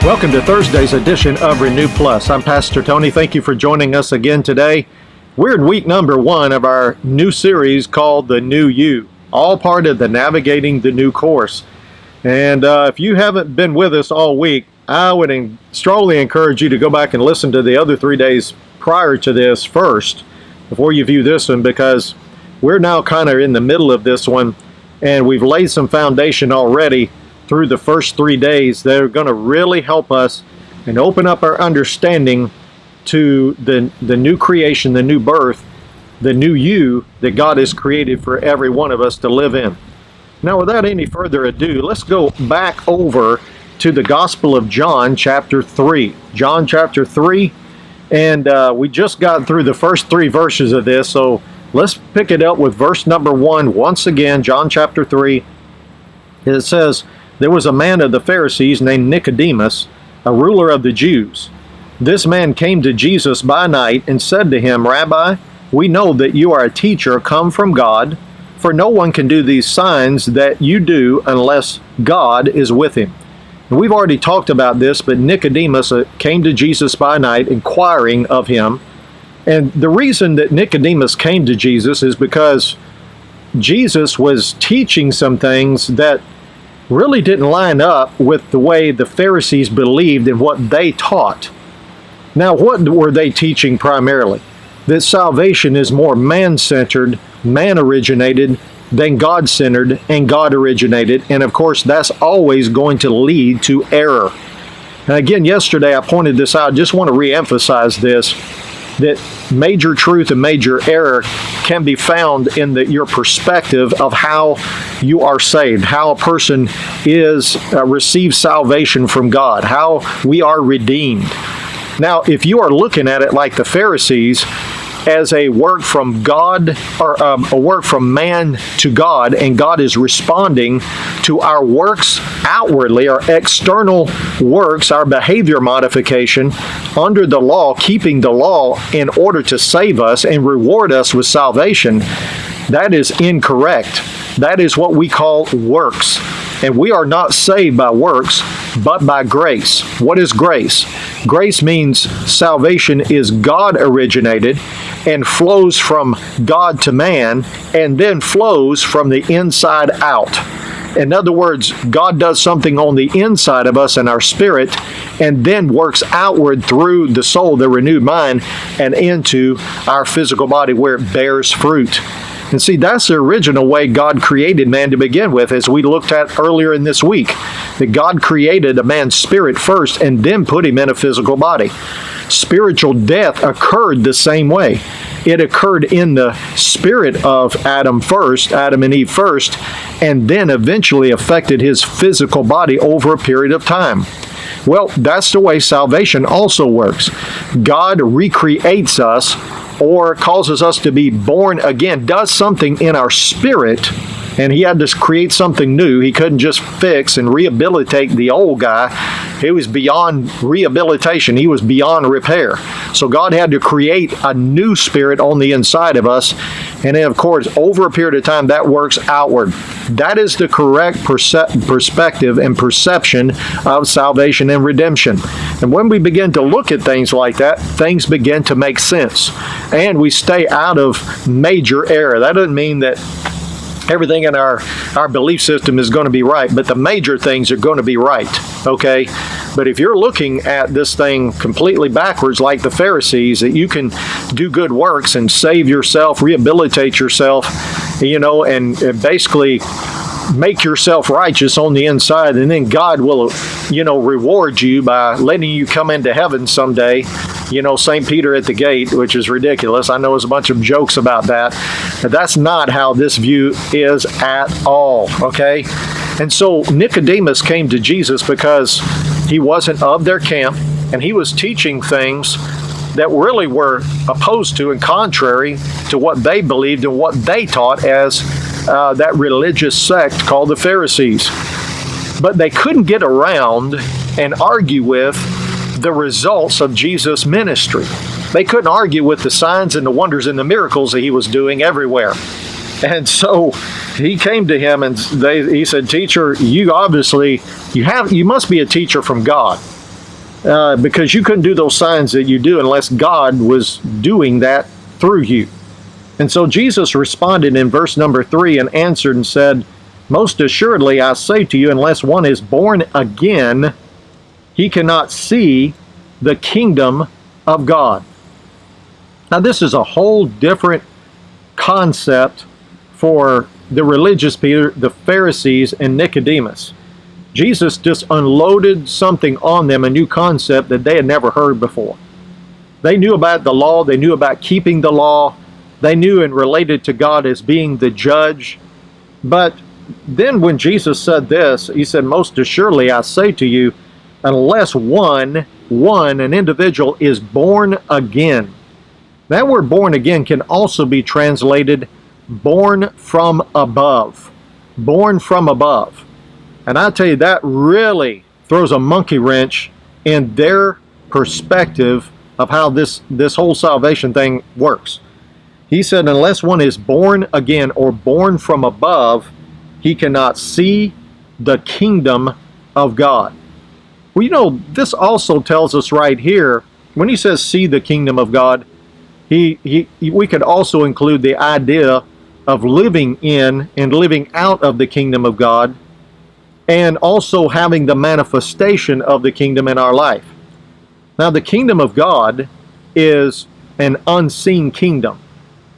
Welcome to Thursday's edition of Renew Plus. I'm Pastor Tony. Thank you for joining us again today. We're in week number 1 of our new series called The New You, all part of the Navigating the New course. And if you haven't been with us all week, I would strongly encourage you to go back and listen to the other 3 days prior to this first, before you view this one, because we're now kind of in the middle of this one, and we've laid some foundation already through the first 3 days that are going to really help us and open up our understanding to the new creation, the new birth, the new you that God has created for every one of us to live in. Now, without any further ado, let's go back over to the Gospel of John, chapter 3. John, chapter 3, and we just got through the first 3 verses of this, so let's pick it up with verse number 1 once again, John chapter 3. It says, "There was a man of the Pharisees named Nicodemus, a ruler of the Jews. This man came to Jesus by night and said to him, 'Rabbi, we know that you are a teacher come from God, for no one can do these signs that you do unless God is with him.'" And we've already talked about this, but Nicodemus came to Jesus by night inquiring of him. And the reason that Nicodemus came to Jesus is because Jesus was teaching some things that really didn't line up with the way the Pharisees believed and what they taught. Now, what were they teaching primarily? That salvation is more man-centered, man-originated, than God-centered and God-originated. And of course, that's always going to lead to error. And again, yesterday I pointed this out. I just want to re-emphasize this, that major truth and major error can be found in your perspective of how you are saved, how a person receives salvation from God, how we are redeemed. Now, if you are looking at it like the Pharisees, as a work from God, or a work from man to God, and God is responding to our works outwardly, our external works, our behavior modification under the law, keeping the law in order to save us and reward us with salvation, that is incorrect. That is what we call works. And we are not saved by works, but by grace. What is grace? Grace means salvation is God originated and flows from God to man, and then flows from the inside out. In other words, God does something on the inside of us in our spirit, and then works outward through the soul, the renewed mind, and into our physical body where it bears fruit. And see, that's the original way God created man to begin with, as we looked at earlier in this week. That God created a man's spirit first and then put him in a physical body. Spiritual death occurred the same way. It occurred in the spirit of Adam and Eve first, and then eventually affected his physical body over a period of time. Well, that's the way salvation also works. God recreates us, or causes us to be born again, does something in our spirit, and he had to create something new. He couldn't just fix and rehabilitate the old guy. He was beyond rehabilitation. He was beyond repair. So God had to create a new spirit on the inside of us. And then, of course, over a period of time, that works outward. That is the correct perspective and perception of salvation and redemption. And when we begin to look at things like that, things begin to make sense. And we stay out of major error. That doesn't mean that everything in our belief system is going to be right, but the major things are going to be right, okay? But if you're looking at this thing completely backwards like the Pharisees, that you can do good works and save yourself, rehabilitate yourself, and basically make yourself righteous on the inside, and then God will, reward you by letting you come into heaven someday. St. Peter at the gate, which is ridiculous. I know there's a bunch of jokes about that. But that's not how this view is at all, okay? And so Nicodemus came to Jesus because he wasn't of their camp, and he was teaching things that really were opposed to and contrary to what they believed and what they taught as that religious sect called the Pharisees. But they couldn't get around and argue with the results of Jesus' ministry. They couldn't argue with the signs and the wonders and the miracles that he was doing everywhere. And so he came to him and he said, "Teacher, you must be a teacher from God." because you couldn't do those signs that you do unless God was doing that through you. And so Jesus responded in verse number 3 and answered and said, most assuredly I say to you, unless one is born again, he cannot see the kingdom of God. Now this is a whole different concept for the religious people, the Pharisees and Nicodemus. Jesus just unloaded something on them, a new concept that they had never heard before. They knew about the law, they knew about keeping the law, they knew and related to God as being the judge. But then when Jesus said this, he said, most assuredly I say to you, unless one, an individual is born again. That word born again can also be translated born from above. Born from above. And I tell you, that really throws a monkey wrench in their perspective of how this whole salvation thing works. He said, unless one is born again or born from above, he cannot see the kingdom of God. Well, you know, this also tells us right here, when he says see the kingdom of God, we could also include the idea of living in and living out of the kingdom of God, and also having the manifestation of the kingdom in our life. Now, the kingdom of God is an unseen kingdom.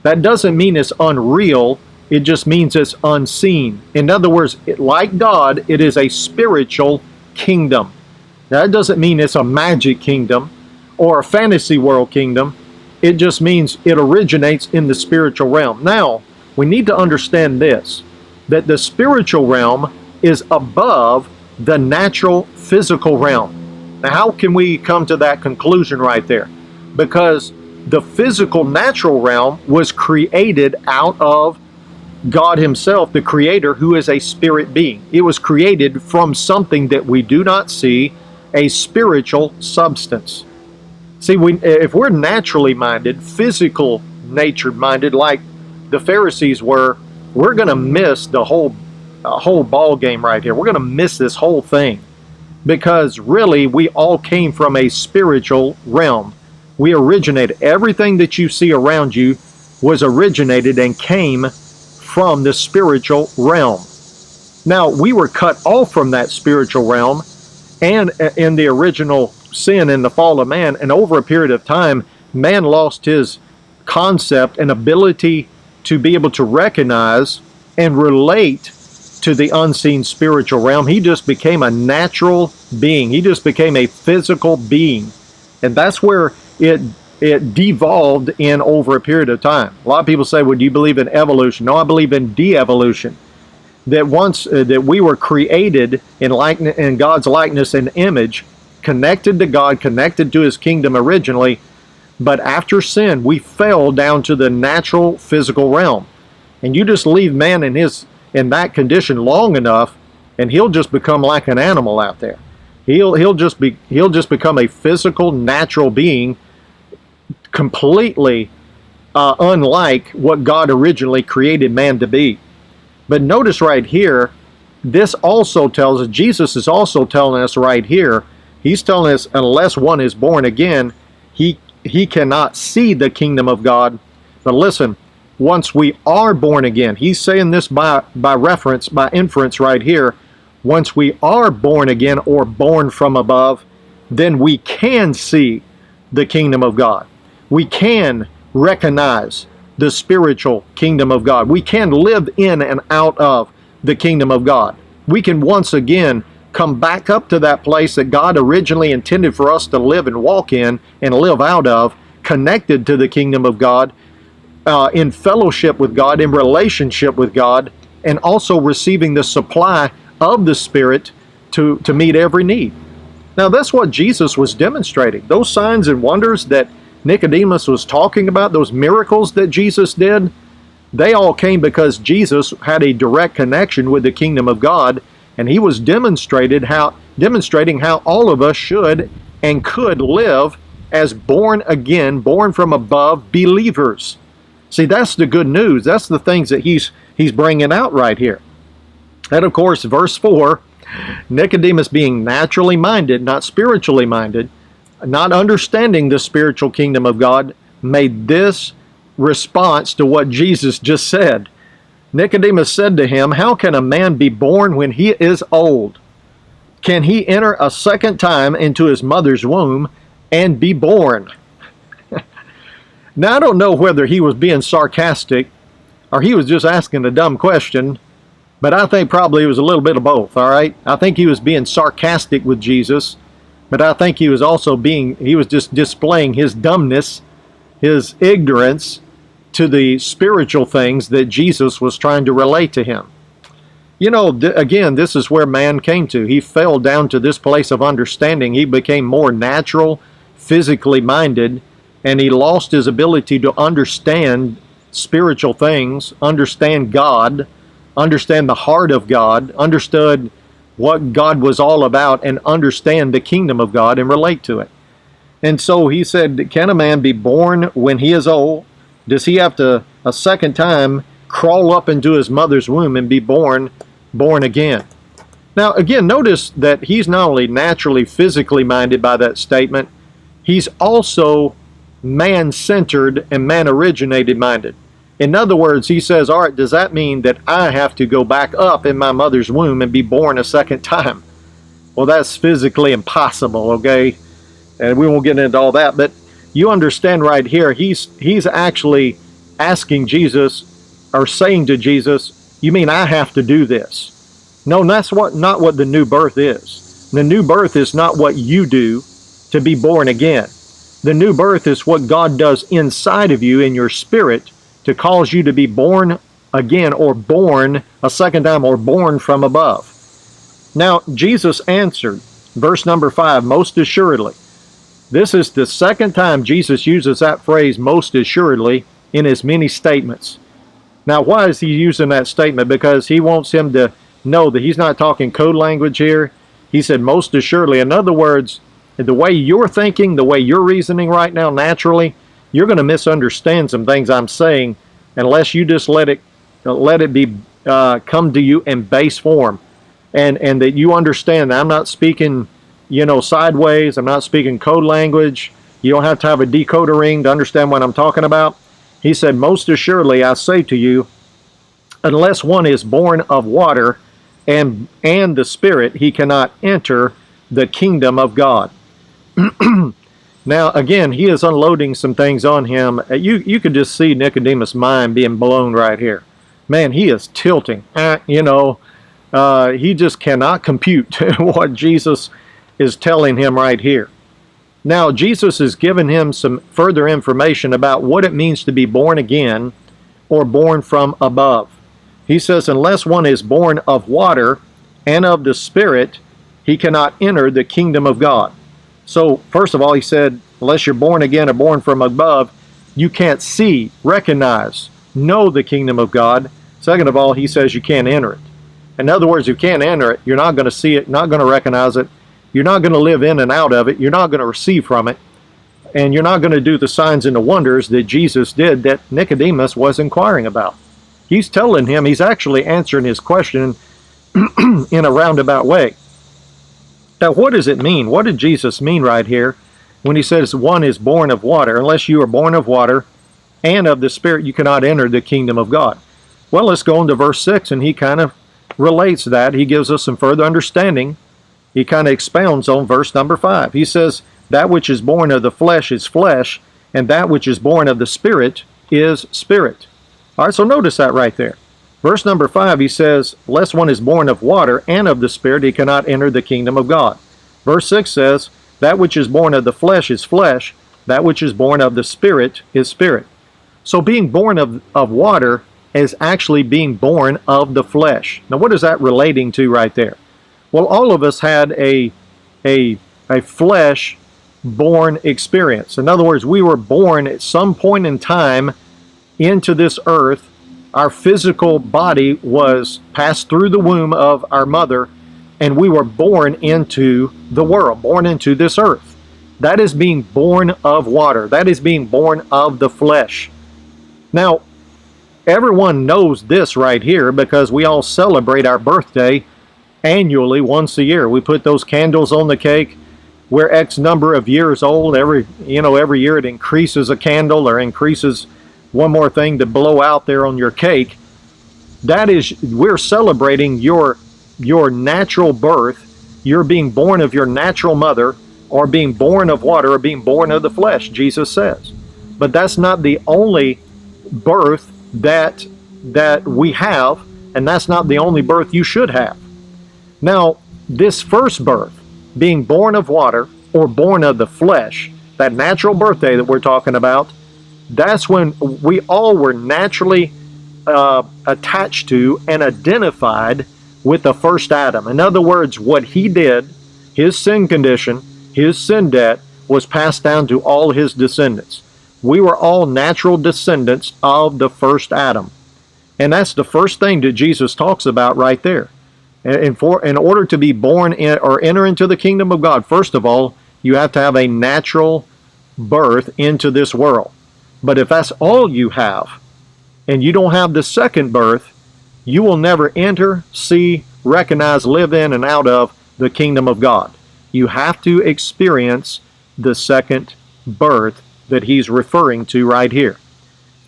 That doesn't mean it's unreal. It just means it's unseen. In other words, like God, it is a spiritual kingdom. That doesn't mean it's a magic kingdom or a fantasy world kingdom. It just means it originates in the spiritual realm. Now, we need to understand this, that the spiritual realm is above the natural physical realm. Now, how can we come to that conclusion right there? Because the physical natural realm was created out of God himself, the creator, who is a spirit being. It was created from something that we do not see, a spiritual substance. See, if we're naturally minded, physical nature minded, like the Pharisees were, we're going to miss the whole ball game right here. We're going to miss this whole thing, because really we all came from a spiritual realm. We originated. Everything that you see around you was originated and came from the spiritual realm. Now, we were cut off from that spiritual realm, and in the original sin in the fall of man, and over a period of time, man lost his concept and ability to be able to recognize and relate to the unseen spiritual realm. He just became a natural being. He just became a physical being. And that's where it devolved in over a period of time. A lot of people say, well, do you believe in evolution? No, I believe in de-evolution. That once that we were created in God's likeness and image, connected to God, connected to his kingdom originally, but after sin, we fell down to the natural physical realm. And you just leave man in that condition long enough, and he'll just become like an animal out there. He'll just become a physical, natural being, completely unlike what God originally created man to be. But notice right here, this also tells us, Jesus is also telling us right here, he's telling us unless one is born again, he cannot see the kingdom of God. But listen, once we are born again, he's saying this by reference, by inference right here, once we are born again or born from above, then we can see the kingdom of God. We can recognize the spiritual kingdom of God. We can live in and out of the kingdom of God. We can once again come back up to that place that God originally intended for us to live and walk in and live out of, connected to the kingdom of God, in fellowship with God, in relationship with God, and also receiving the supply of the Spirit to meet every need. Now, that's what Jesus was demonstrating. Those signs and wonders that Nicodemus was talking about, those miracles that Jesus did, they all came because Jesus had a direct connection with the kingdom of God, and he was demonstrating how all of us should and could live as born again, born from above believers. See, that's the good news. That's the things that he's bringing out right here. And of course, verse 4, Nicodemus being naturally minded, not spiritually minded, not understanding the spiritual kingdom of God, made this response to what Jesus just said. Nicodemus said to him, "How can a man be born when he is old? Can he enter a second time into his mother's womb and be born?" Now, I don't know whether he was being sarcastic or he was just asking a dumb question, but I think probably it was a little bit of both, all right? I think he was being sarcastic with Jesus, but I think he was also he was just displaying his dumbness, his ignorance to the spiritual things that Jesus was trying to relate to him. You know, again, this is where man came to. He fell down to this place of understanding. He became more natural, physically minded, and he lost his ability to understand spiritual things, understand God, understand the heart of God, understood what God was all about, and understand the kingdom of God and relate to it. And so he said, can a man be born when he is old? Does he have to, a second time, crawl up into his mother's womb and be born again? Now, again, notice that he's not only naturally, physically minded by that statement, he's also man-centered and man-originated minded. In other words, he says, all right, does that mean that I have to go back up in my mother's womb and be born a second time? Well, that's physically impossible, okay? And we won't get into all that, but you understand right here, he's actually asking Jesus, or saying to Jesus, you mean I have to do this? No, that's not what the new birth is. The new birth is not what you do to be born again. The new birth is what God does inside of you in your spirit to cause you to be born again, or born a second time, or born from above. Now, Jesus answered, verse number 5, most assuredly. This is the second time Jesus uses that phrase, most assuredly, in his many statements. Now, why is he using that statement? Because he wants him to know that he's not talking code language here. He said, most assuredly. In other words, the way you're thinking, the way you're reasoning right now, naturally, you're going to misunderstand some things I'm saying unless you just let it be come to you in base form, and that you understand that I'm not speaking, sideways. I'm not speaking code language. You don't have to have a decoder ring to understand what I'm talking about. He said, most assuredly, I say to you, unless one is born of water and the Spirit, he cannot enter the kingdom of God. Now, again, he is unloading some things on him. You could just see Nicodemus' mind being blown right here. Man, he is tilting. He just cannot compute what Jesus is telling him right here. Now, Jesus is giving him some further information about what it means to be born again or born from above. He says, unless one is born of water and of the Spirit, he cannot enter the kingdom of God. So, first of all, he said, unless you're born again or born from above, you can't see, recognize, know the kingdom of God. Second of all, he says you can't enter it. In other words, you can't enter it, you're not going to see it, not going to recognize it, you're not going to live in and out of it, you're not going to receive from it, and you're not going to do the signs and the wonders that Jesus did that Nicodemus was inquiring about. He's telling him, he's actually answering his question in a roundabout way. Now, what does it mean? What did Jesus mean right here when he says one is born of water? Unless you are born of water and of the Spirit, you cannot enter the kingdom of God. Well, let's go into verse 6, and he kind of relates that. He gives us some further understanding. He kind of expounds on verse number 5. He says, that which is born of the flesh is flesh, and that which is born of the Spirit is spirit. All right, so notice that right there. Verse number 5, he says, unless one is born of water and of the Spirit, he cannot enter the kingdom of God. Verse 6 says, that which is born of the flesh is flesh, that which is born of the Spirit is spirit. So being born of water is actually being born of the flesh. Now, what is that relating to right there? Well, all of us had a flesh-born experience. In other words, we were born at some point in time into this earth. Our physical body was passed through the womb of our mother, and we were born into the world, born into this earth. That is being born of water. That is being born of the flesh. Now, everyone knows this right here because we all celebrate our birthday annually once a year. We put those candles on the cake. we're X number of years old. Every year it increases a candle or increases one more thing to blow out there on your cake. That is, we're celebrating your natural birth. You're being born of your natural mother, or being born of water, or being born of the flesh, Jesus says. But that's not the only birth that we have, and that's not the only birth you should have. Now, this first birth, being born of water or born of the flesh, that natural birthday that we're talking about, that's when we all were naturally attached to and identified with the first Adam. In other words, what he did, his sin condition, his sin debt, was passed down to all his descendants. We were all natural descendants of the first Adam. And that's the first thing that Jesus talks about right there. And in order to be born in, or enter into the kingdom of God, first of all, you have to have a natural birth into this world. But if that's all you have, and you don't have the second birth, you will never enter, see, recognize, live in, and out of the kingdom of God. You have to experience the second birth that he's referring to right here.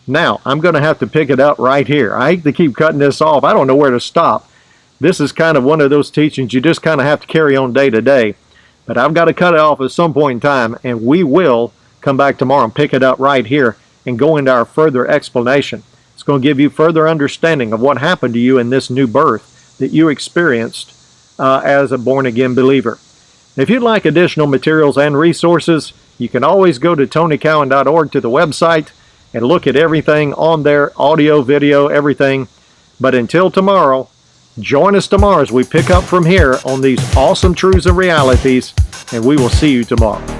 Now, I'm going to have to pick it up right here. I hate to keep cutting this off. I don't know where to stop. This is kind of one of those teachings you just kind of have to carry on day to day. But I've got to cut it off at some point in time, and we will come back tomorrow and pick it up right here and go into our further explanation. It's going to give you further understanding of what happened to you in this new birth that you experienced as a born-again believer. If you'd like additional materials and resources, you can always go to tonycowan.org to the website and look at everything on there, audio, video, everything. But until tomorrow, join us tomorrow as we pick up from here on these awesome truths and realities, and we will see you tomorrow.